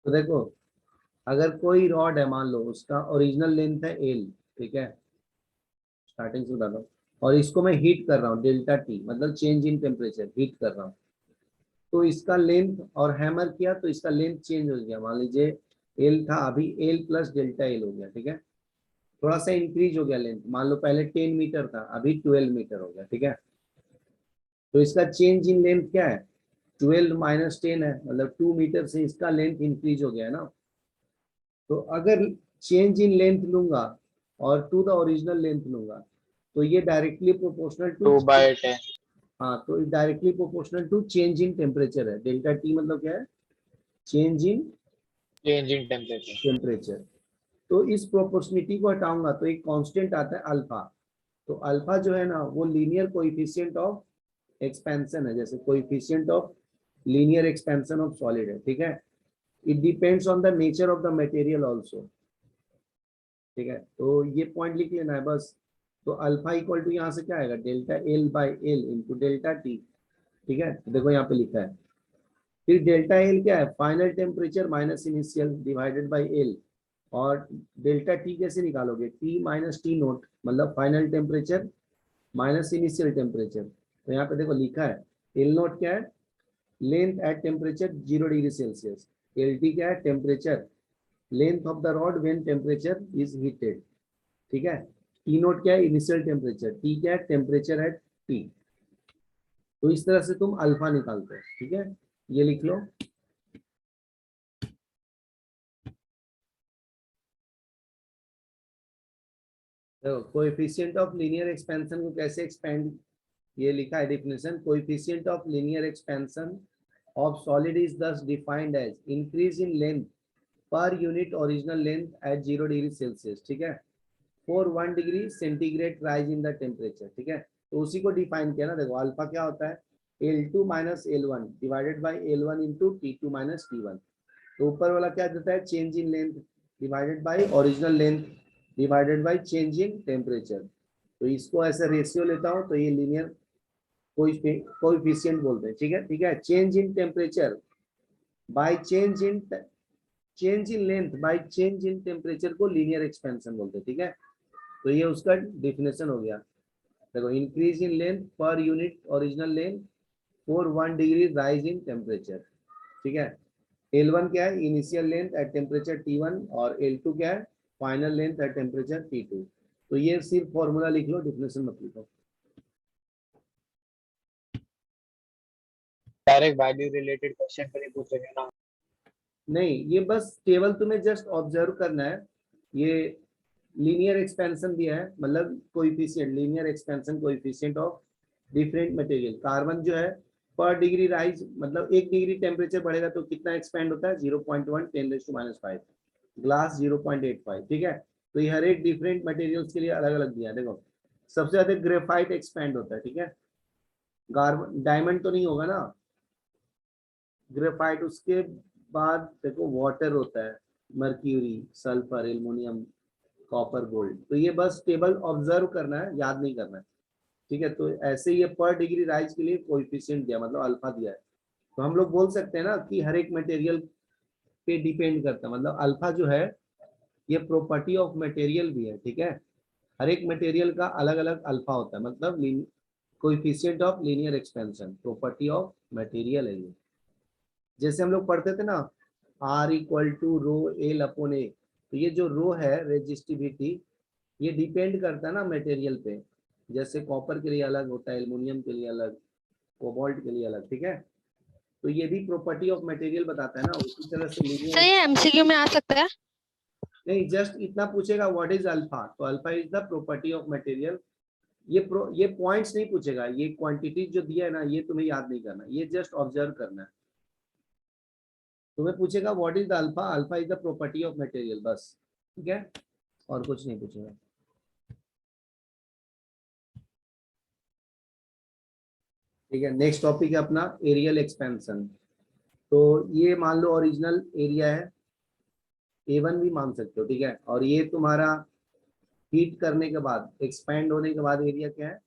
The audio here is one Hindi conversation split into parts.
तो देखो, अगर कोई रॉड है, मान लो उसका ओरिजिनल लेंथ है एल, ठीक है, स्टार्टिंग से बता दो, और इसको मैं हीट कर रहा हूँ डेल्टा टी, मतलब चेंज इन टेम्परेचर, हीट कर रहा हूँ, तो इसका लेंथ, और हैमर किया तो इसका लेंथ चेंज हो गया, मान लीजिए एल था, अभी एल प्लस डेल्टा एल हो गया, ठीक है, थोड़ा सा इंक्रीज हो गया लेंथ, मान लो पहले 10 मीटर था, अभी 12 मीटर हो गया, ठीक है, तो इसका चेंज इन लेंथ क्या है, 12 माइनस 10 है, मतलब 2 मीटर से इसका लेंथ इंक्रीज हो गया है ना। तो अगर चेंज इन लेंथ लूंगा और टू द ओरिजिनल लेंथ लूंगा, तो ये डायरेक्टली प्रोपोर्शनल टू, 2/10। हाँ, तो directly proportional to change in temperature है, डेल्टा टी मतलब क्या है, change in change in temperature. Temperature. तो इस प्रोपोर्शनिटी को हटाऊंगा तो एक कांस्टेंट आता है अल्फा, तो अल्फा जो है ना वो लीनियर कोएफिशिएंट ऑफ एक्सपेंशन है, जैसे coefficient of linear expansion of solid है, ठीक है, it depends on the nature of the material also, ठीक है, तो ये पॉइंट लिख लेना है बस। तो अल्फा इक्वल टू यहाँ से क्या आएगा, delta L by L into delta T, ठीक है, तो देखो यहाँ पे लिखा है, फिर डेल्टा एल क्या है, final temperature minus initial divided by L, और डेल्टा टी कैसे निकालोगे, टी माइनस टी नोट, मतलब final temperature minus initial temperature, तो यहाँ पे देखो लिखा है एल नोट क्या है, length at temperature 0 degree Celsius, L T क्या है, temperature, length of the rod when temperature is heated, ठीक है, टी नोट क्या है, इनिशियल टेम्परेचर, टी क्या है, टेम्परेचर एट टी। तो इस तरह से तुम अल्फा निकालते हो, ठीक है, ये लिख लो। देखो कोएफिशिएंट ऑफ लीनियर एक्सपेंशन को कैसे एक्सपेंड, ये लिखा है definition, coefficient of linear expansion of solid is thus defined as increase in length per unit original length at 0 degree Celsius, ठीक है, for 1 degree centigrade rise in the temperature, ठीक है, तो उसी को डिफाइन किया ना, देखो अल्फा क्या होता है, L2 minus L1 divided by L1 into T2 minus T1, तो ऊपर वाला क्या देता है, change in length divided by original length divided by change in temperature, तो इसको ऐसे रेशियो लेता हूँ तो ये लीनियर कोएफिशिएंट बोलते हैं, ठीक है, ठीक है, change in temperature bye change in length bye change in temperature को लीनियर एक्सपेंशन बोलते हैं, ठीक है, तो ये उसका डेफिनेशन हो गया। देखो increase in length per unit original length for 1 degree rise in temperature, ठीक है, L1 क्या है, initial length at temperature T1, और L2 क्या है, final length at temperature T2, तो ये सिर्फ फॉर्मूला लिख लो, डेफिनेशन मत लिखो। डायरेक्ट वैल्यू रिलेटेड क्वेश्चन पर ही पूछेंगे ना। नहीं, ये बस टेबल तुम्हें जस्ट ऑब्जर्व करना है, ये लीनियर एक्सपेंशन दिया है, मतलब coefficient, linear expansion coefficient of different material, carbon जो है पर डिग्री राइज, मतलब 1 डिग्री टेम्परेचर बढ़ेगा तो कितना एक्सपेंड होता है, 0.1 10⁻⁵, ग्लास 0.85, ठीक है, तो ये हर एक डिफरेंट मटेरियल्स के लिए अलग अलग दिया है। देखो सबसे ज्यादा ग्रेफाइट एक्सपेंड होता है, ठीक है, डायमंड तो नहीं होगा ना, ग्रेफाइट, उसके बाद देखो वाटर होता है, mercury, sulphur, aluminium, copper, gold, तो ये बस टेबल ऑब्जर्व करना है, याद नहीं करना है, ठीक है, तो ऐसे ये पर डिग्री राइज के लिए कोएफिशिएंट दिया, मतलब अल्फा दिया है, तो हम लोग बोल सकते हैं ना कि हर एक मटेरियल पे डिपेंड करता है, मतलब अल्फा जो है ये प्रॉपर्टी ऑफ मटेरियल भी है, ठीक है, हर एक मटेरियल का अलग अलग अल्फा होता है, मतलब coefficient of linear expansion property of material है ये, जैसे हम लोग पढ़ते थे ना R equal to rho L upon A, तो ये जो रो है रेजिस्टिविटी, ये डिपेंड करता है ना मटेरियल पे, जैसे कॉपर के लिए अलग होता है, एल्युमिनियम के लिए अलग, कोबाल्ट के लिए अलग, ठीक है, तो ये भी प्रॉपर्टी ऑफ मटेरियल बताता है ना, उसी तरह से सर ये एमसीक्यू में आ सकता है? नहीं, जस्ट इतना पूछेगा व्हाट इज अल्फा, तो alpha is the property of material, ये पॉइंट्स नहीं पूछेगा, ये क्वांटिटी जो दिया है ना ये तुम्हें याद नहीं करना, ये जस्ट ऑब्जर्व करना है, तुम्हें पूछेगा what is the alpha, alpha is the property of material, बस, ठीक है, और कुछ नहीं पूछेगा। ठीक है, नेक्स्ट टॉपिक है अपना एरियल एक्सपेंशन, तो ये मान लो ओरिजिनल एरिया है, A1 भी मान सकते हो, ठीक है, और ये तुम्हारा हीट करने के बाद एक्सपेंड होने के बाद एरिया क्या है,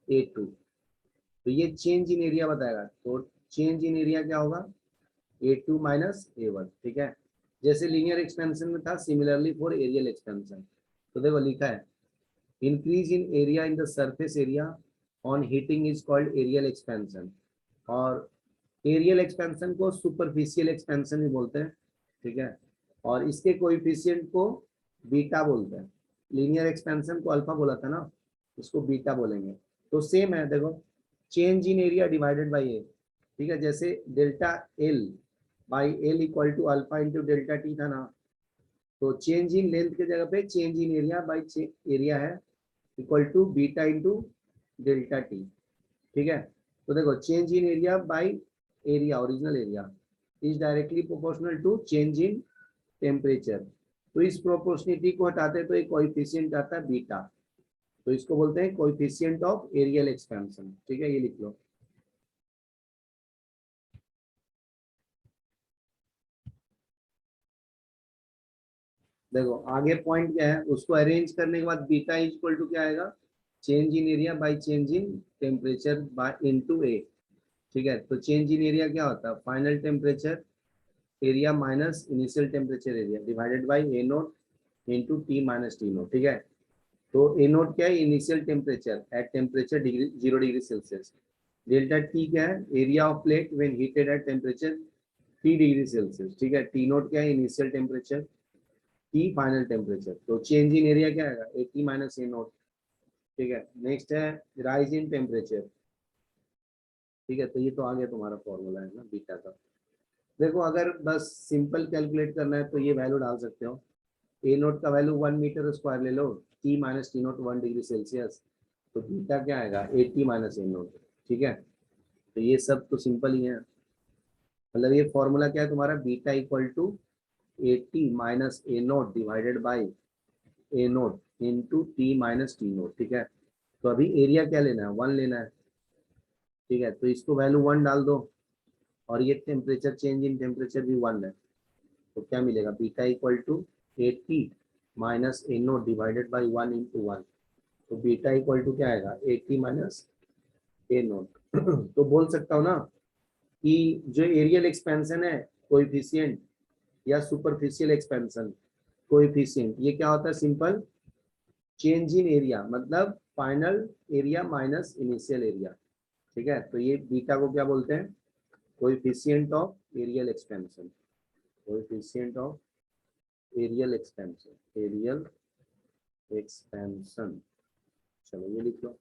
A2, तो ये चेंज इन एरिया बताएगा, तो चेंज इन एरिया क्या होगा, A2 माइनस A1, ठीक है, जैसे लीनियर एक्सपेंशन में था, सिमिलरली फॉर एरियल एक्सपेंशन। तो देखो लिखा है increase in area in the surface area on heating is called areal expansion, और एरियल एक्सपेंशन को सुपरफिशियल एक्सपेंशन भी बोलते हैं, ठीक है, और इसके कोएफिशिएंट को बीटा बोलते हैं। लीनियर एक्सपेंशन को अल्फा बोला था ना, इसको बीटा बोलेंगे। तो सेम है, देखो change in area divided by A, ठीक है, जैसे delta L by L equal to alpha into delta T था ना, तो चेंज इन लेंथ के जगह पे change in area by area है equal to beta into delta T, ठीक है। तो देखो change in area by area, original area is directly proportional to change in temperature. तो इस प्रोपोर्शनिटी को हटाते तो एक कोएफिशिएंट आता है बीटा, तो इसको बोलते हैं कोएफिशिएंट ऑफ एरियल एक्सपेंशन, ठीक है, ये लिख लो। देखो आगे पॉइंट क्या है, उसको अरेंज करने के बाद बीटा इक्वल टू क्या आएगा, change in area by change in temperature by into A, ठीक है। तो चेंज इन एरिया क्या होता है, final temperature area minus initial temperature area divided by A naught into T minus T naught, ठीक है। तो ए नोट क्या है, initial temperature at temperature degree 0 degree Celsius. Delta T क्या है, area of plate when heated at temperature 3 degree Celsius, ठीक है। टी नोट क्या है, initial temperature, T final temperature. तो चेंज इन एरिया क्या आएगा, A T minus A naught, ठीक है। नेक्स्ट है राइज इन टेम्परेचर, ठीक है। तो ये तो आ गया तुम्हारा फॉर्मूला है ना बीटा का। देखो अगर बस सिंपल कैलकुलेट करना है तो ये वैल्यू डाल सकते हो, ए नोट का वैल्यू 1 मीटर स्क्वायर ले लो, T minus T naught 1 degree Celsius, तो बीटा क्या आएगा, A T minus A naught, ठीक है। तो ये सब तो सिंपल ही है, मतलब ये फॉर्मूला क्या है तुम्हारा, beta equal to A T minus A naught divided by A naught into T minus T naught, ठीक है। तो अभी एरिया क्या लेना है, 1 लेना है, ठीक है। तो इसको वैल्यू 1 डाल दो, और ये टेम्परेचर चेंज इन टेम्परेचर भी 1 है, तो क्या मिलेगा, beta equal to A T minus A naught divided by 1 into 1, तो बीटा इक्वल टू क्या आएगा, A T minus A naught. तो बोल सकता हूँ ना कि जो एरियल एक्सपेंशन है कोएफिशिएंट या सुपरफिशियल एक्सपेंशन कोएफिशिएंट, ये क्या होता है, सिंपल चेंज इन एरिया, मतलब final area minus initial area, ठीक है। तो ये बीटा को क्या बोलते हैं, coefficient of areal expansion, coefficient of areal expansion, areal expansion, चलो ये लिख लो।